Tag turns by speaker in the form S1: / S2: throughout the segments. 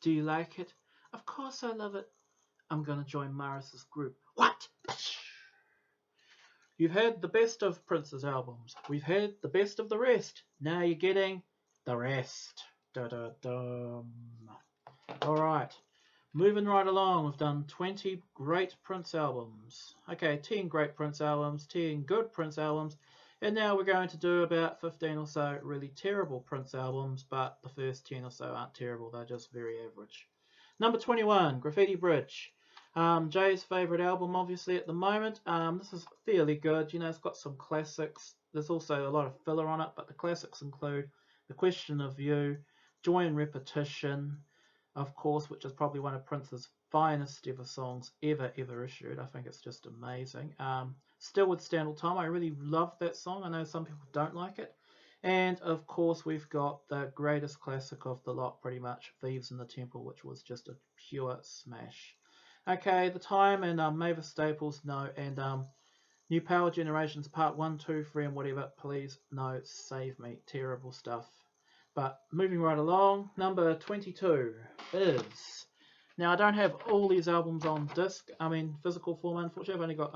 S1: Do you like it? Of course I love it. I'm gonna join Maris's group. What? You've had the best of Prince's albums. We've had the best of the rest. Now you're getting the rest. Da-da-dum. Alright, moving right along. We've done 20 great Prince albums. Okay, 10 great Prince albums, 10 good Prince albums, and now we're going to do about 15 or so really terrible Prince albums, but the first 10 or so aren't terrible, they're just very average. Number 21, Graffiti Bridge. Jay's favourite album, obviously, at the moment. This is fairly good. You know, it's got some classics. There's also a lot of filler on it, but the classics include The Question of You, Joy and Repetition, of course, which is probably one of Prince's finest ever songs ever issued. I think it's just amazing. Still Would Stand All Time. I really love that song. I know some people don't like it. And, of course, we've got the greatest classic of the lot, pretty much, Thieves in the Temple, which was just a pure smash. Okay, The Time and Mavis Staples, no, and New Power Generations Part 1, 2, 3 and whatever, please, no, save me, terrible stuff. But moving right along, number 22 is, now I don't have all these albums on disc, I mean physical form, unfortunately I've only got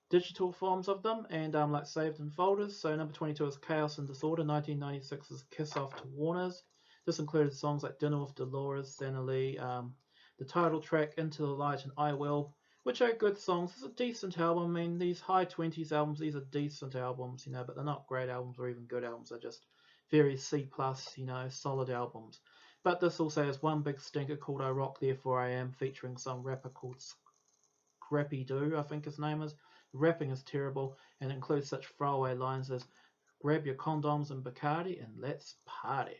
S1: digital forms of them and like saved in folders. So number 22 is Chaos and Disorder, 1996's Kiss Off to Warners. This included songs like Dinner with Dolores, Santa Lee, the title track Into the Light and I Will, which are good songs. It's a decent album. I mean, these high 20s albums, these are decent albums, you know, but they're not great albums or even good albums. They're just very C+, you know, solid albums. But this also has one big stinker called I Rock Therefore I Am, featuring some rapper called Scrappy Doo, I think his name is. The rapping is terrible and includes such throwaway lines as grab your condoms and Bacardi and let's party.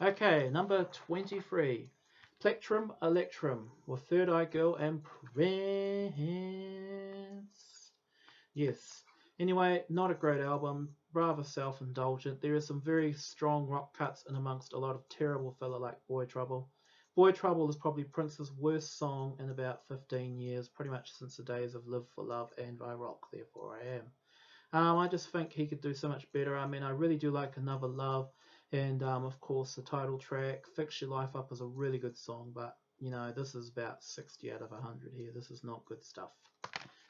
S1: Okay, number 23. Plectrum Electrum with Third Eye Girl and Prince. Yes. Anyway, not a great album, rather self-indulgent. There are some very strong rock cuts in amongst a lot of terrible filler like Boy Trouble. Boy Trouble is probably Prince's worst song in about 15 years, pretty much since the days of Live for Love and I Rock Therefore I Am. I just think he could do so much better. I mean, I really do like Another Love. And, of course, the title track, Fix Your Life Up, is a really good song. But, you know, this is about 60 out of 100 here. This is not good stuff.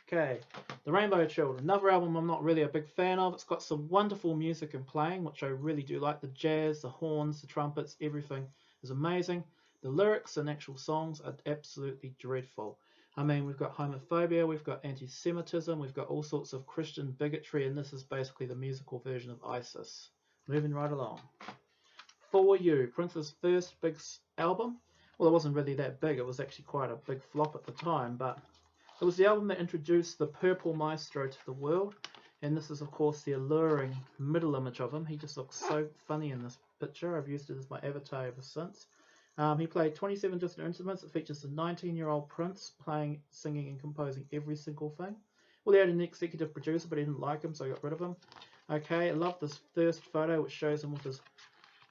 S1: Okay, The Rainbow Children. Another album I'm not really a big fan of. It's got some wonderful music and playing, which I really do like. The jazz, the horns, the trumpets, everything is amazing. The lyrics and actual songs are absolutely dreadful. I mean, we've got homophobia, we've got anti-Semitism, we've got all sorts of Christian bigotry, and this is basically the musical version of ISIS. Moving right along. For You, Prince's first big album. Well, it wasn't really that big. It was actually quite a big flop at the time, but it was the album that introduced the Purple Maestro to the world. And this is, of course, the alluring middle image of him. He just looks so funny in this picture. I've used it as my avatar ever since. He played 27 different instruments. It features the 19-year-old Prince playing, singing, and composing every single thing. Well, he had an executive producer, but he didn't like him, so I got rid of him. Okay, I love this first photo, which shows him with his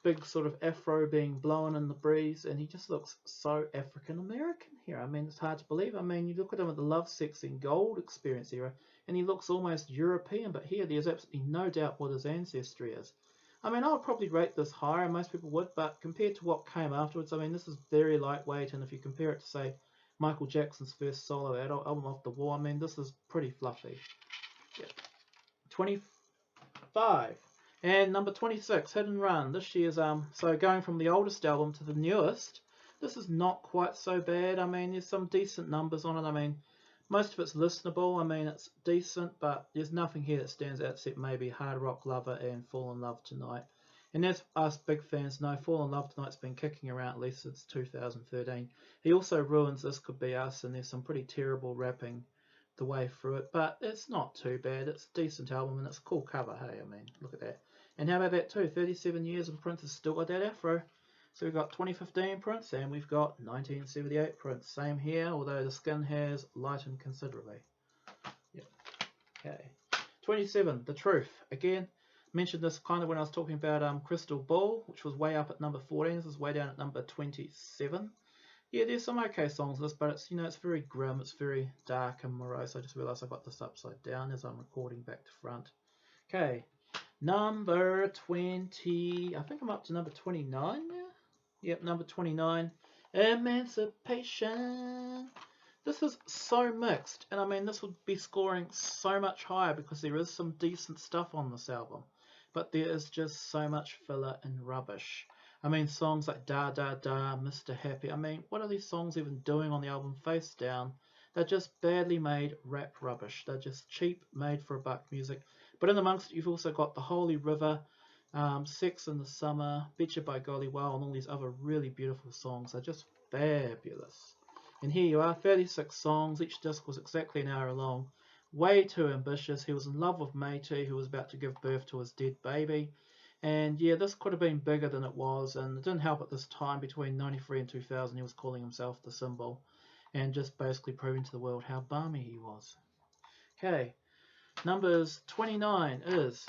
S1: big sort of afro being blown in the breeze, and he just looks so African-American here. I mean, it's hard to believe. I mean, you look at him at the Love, Sex and Gold Experience era, and he looks almost European, but here there's absolutely no doubt what his ancestry is. I mean, I would probably rate this higher, most people would, but compared to what came afterwards, I mean, this is very lightweight, and if you compare it to, say, Michael Jackson's first solo album Off the Wall, I mean, this is pretty fluffy. Yeah. 25. And number 26, Hit and Run. This year's, so going from the oldest album to the newest, this is not quite so bad. I mean, there's some decent numbers on it. I mean, most of it's listenable. I mean, it's decent, but there's nothing here that stands out except maybe Hard Rock Lover and Fall in Love Tonight. And as us big fans know, Fall in Love Tonight's been kicking around at least since 2013. He also ruins This Could Be Us, and there's some pretty terrible rapping the way through it, but it's not too bad. It's a decent album, and it's a cool cover, hey, I mean, look at that. And how about that too, 37 years and Prince has still got that afro. So we've got 2015 Prince, and we've got 1978 Prince. Same here, although the skin has lightened considerably. Yep. Okay. 27, The Truth. Again, mentioned this kind of when I was talking about Crystal Ball, which was way up at number 14. This is way down at number 27. Yeah, there's some okay songs in this, but it's, you know, it's very grim, it's very dark and morose. I just realised I got this upside down as I'm recording back to front. Okay, number 20. I think I'm up to number 29 now. Yep, number 29. Emancipation. This is so mixed, and I mean, this would be scoring so much higher because there is some decent stuff on this album, but there is just so much filler and rubbish. I mean, songs like Da Da Da, Mr. Happy. I mean, what are these songs even doing on the album Face Down? They're just badly made rap rubbish. They're just cheap, made for a buck music. But in amongst it, you've also got The Holy River, Sex in the Summer, Betcha by Golly Wow, and all these other really beautiful songs. They're just fabulous. And here you are, 36 songs. Each disc was exactly an hour long. Way too ambitious. He was in love with Métis, who was about to give birth to his dead baby. And yeah, this could have been bigger than it was. And it didn't help at this time, between 93 and 2000, he was calling himself the symbol. And just basically proving to the world how balmy he was. Okay, numbers 29 is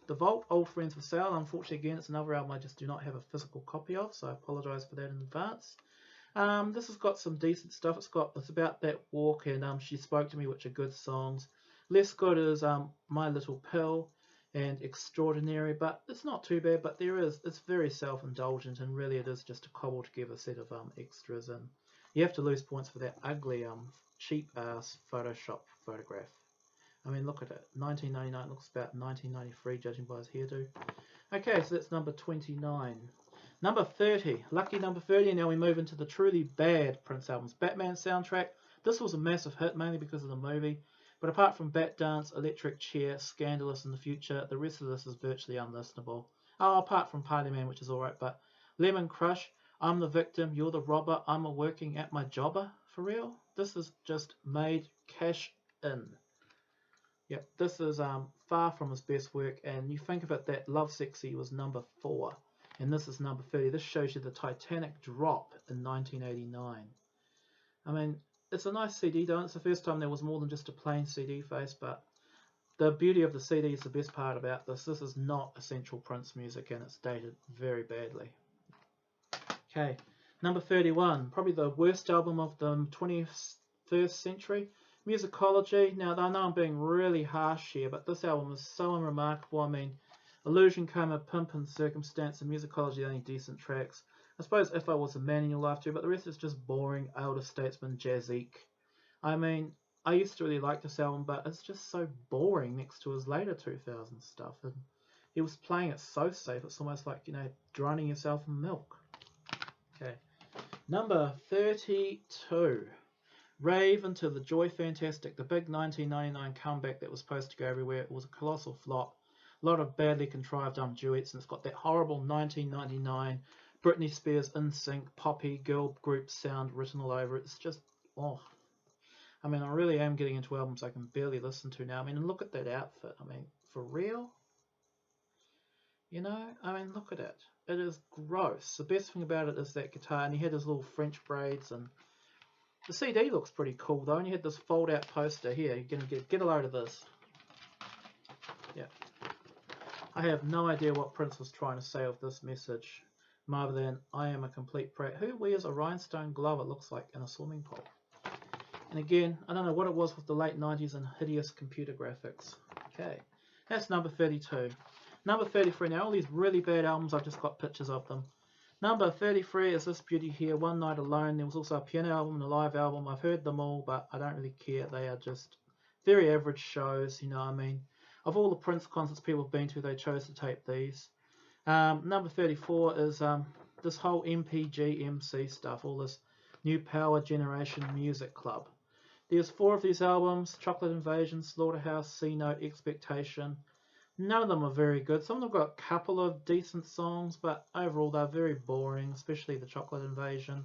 S1: The Vault, Old Friends for Sale. Unfortunately, again, it's another album I just do not have a physical copy of, so I apologise for that in advance. This has got some decent stuff. It's about that walk, and She Spoke to Me, which are good songs. Less good is My Little Pill and Extraordinary, but it's not too bad. But it's very self-indulgent, and really it is just a cobbled together set of extras, and you have to lose points for that ugly cheap ass Photoshop photograph. I mean, look at it. 1999 looks about 1993, judging by his hairdo. Okay, so that's number 29. Number 30, lucky number 30, and now we move into the truly bad Prince albums. Batman soundtrack, this was a massive hit, mainly because of the movie, but apart from Bat Dance, Electric Chair, Scandalous in the Future, the rest of this is virtually unlistenable. Oh, apart from Party Man, which is alright, but Lemon Crush, I'm the Victim, You're the Robber, I'm a Working at My Jobber, for real? This is just made cash in. Yep, this is far from his best work, and you think of it, that Love Sexy was number 4. And this is number 30. This shows you the Titanic drop in 1989. I mean, it's a nice CD, though. It's the first time there was more than just a plain CD face, but the beauty of the CD is the best part about this. This is not essential Prince music, and it's dated very badly. Okay, number 31. Probably the worst album of the 21st century. Musicology. Now, I know I'm being really harsh here, but this album is so unremarkable. I mean, Illusion, Coma, Pimp and Circumstance, and Musicology are the only decent tracks. I suppose If I Was a Man in Your Life too, but the rest is just boring, Elder Statesman, jazzique. I mean, I used to really like this album, but it's just so boring next to his later 2000 stuff. And he was playing it so safe, it's almost like, drowning yourself in milk. Okay. Number 32. Rave Into the Joy Fantastic, the big 1999 comeback that was supposed to go everywhere. It was a colossal flop. A lot of badly contrived duets, and it's got that horrible 1999 Britney Spears NSYNC poppy girl group sound written all over it. It's just, oh. I mean, I really am getting into albums I can barely listen to now. I mean, look at that outfit. I mean, for real? I mean, look at it. It is gross. The best thing about it is that guitar, and he had his little French braids, and the CD looks pretty cool though, and you had this fold-out poster here. You're going to get a load of this. Yeah. I have no idea what Prince was trying to say with this message, other than I am a complete prat. Who wears a rhinestone glove, it looks like, in a swimming pool? And again, I don't know what it was with the late 90s and hideous computer graphics. Okay, that's number 32. Number 33, now all these really bad albums, I've just got pictures of them. Number 33 is this beauty here, One Night Alone. There was also a piano album and a live album. I've heard them all, but I don't really care. They are just very average shows, what I mean. Of all the Prince concerts people have been to, they chose to tape these. Number 34 is this whole MPG MC stuff, all this New Power Generation Music Club. There's 4 of these albums: Chocolate Invasion, Slaughterhouse, C-Note, Expectation. None of them are very good. Some of them have got a couple of decent songs, but overall they're very boring, especially the Chocolate Invasion.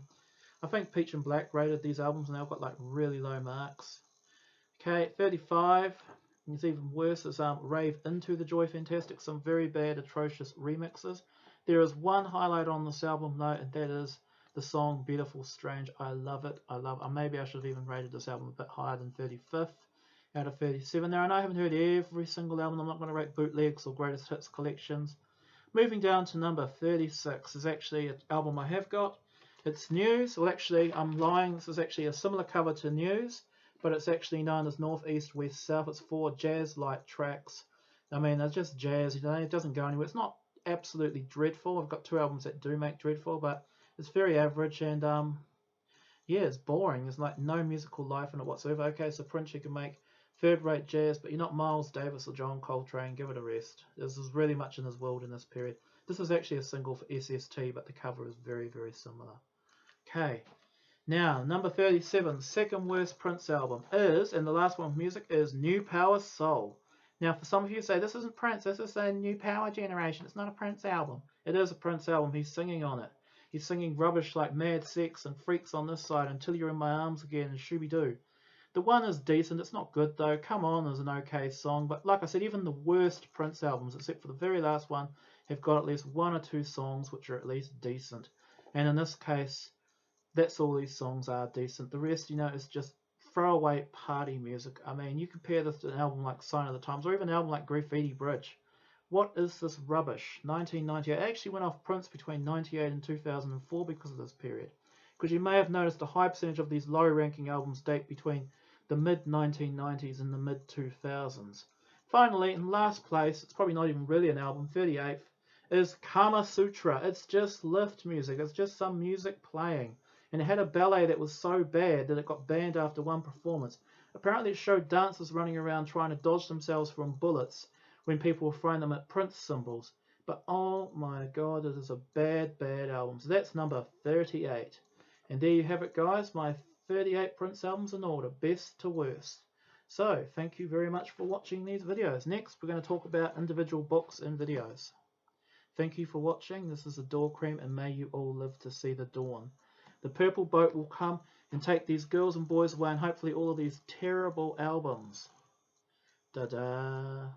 S1: I think Peach and Black rated these albums and they've got like really low marks. Okay, 35. It's even worse. It's Rave Into the Joy Fantastic. Some very bad, atrocious remixes. There is one highlight on this album though, and that is the song Beautiful Strange. I love it. Maybe I should have even rated this album a bit higher than 35th out of 37. Now, I know I haven't heard every single album. I'm not going to rate bootlegs or greatest hits collections. Moving down to number 36 is actually an album I have got. It's News. Well, actually, I'm lying. This is actually a similar cover to News, but it's actually known as North, East, West, South. It's 4 jazz-like tracks. I mean, they're just jazz. It doesn't go anywhere. It's not absolutely dreadful. I've got 2 albums that do make dreadful, but It's very average, and yeah, it's boring. There's like no musical life in it whatsoever. Okay, so Prince, you can make third-rate jazz, but you're not Miles Davis or John Coltrane. Give it a rest. There's really much in this world in this period. This is actually a single for SST, but the cover is very, very similar. Okay, now number 37, second worst Prince album is, and the last one with music is New Power Soul. Now, for some of you say this isn't Prince, this is a New Power generation. It's not a Prince album. It is a Prince album. He's singing on it. He's singing rubbish like Mad Sex and Freaks on this side, Until You're in My Arms Again, and Shooby-Doo. The one is decent. It's not good though. Come On is an okay song, but like I said, even the worst Prince albums, except for the very last one, have got at least one or two songs which are at least decent. And in this case, that's all these songs are decent. The rest, is just throwaway party music. I mean, you compare this to an album like Sign of the Times, or even an album like Graffiti Bridge. What is this rubbish? 1998. I actually went off Prince between 98 and 2004 because of this period. Because you may have noticed a high percentage of these low-ranking albums date between the mid-1990s and the mid-2000s. Finally, in last place, it's probably not even really an album, 38th, is Kama Sutra. It's just lift music. It's just some music playing. And it had a ballet that was so bad that it got banned after one performance. Apparently it showed dancers running around trying to dodge themselves from bullets when people were throwing them at Prince symbols. But oh my god, it is a bad, bad album. So that's number 38. And there you have it, guys. My 38 Prince albums in order, best to worst. So, thank you very much for watching these videos. Next, we're going to talk about individual books and videos. Thank you for watching. This is the Door Cream, and may you all live to see the dawn. The purple boat will come and take these girls and boys away, and hopefully all of these terrible albums. Da-da.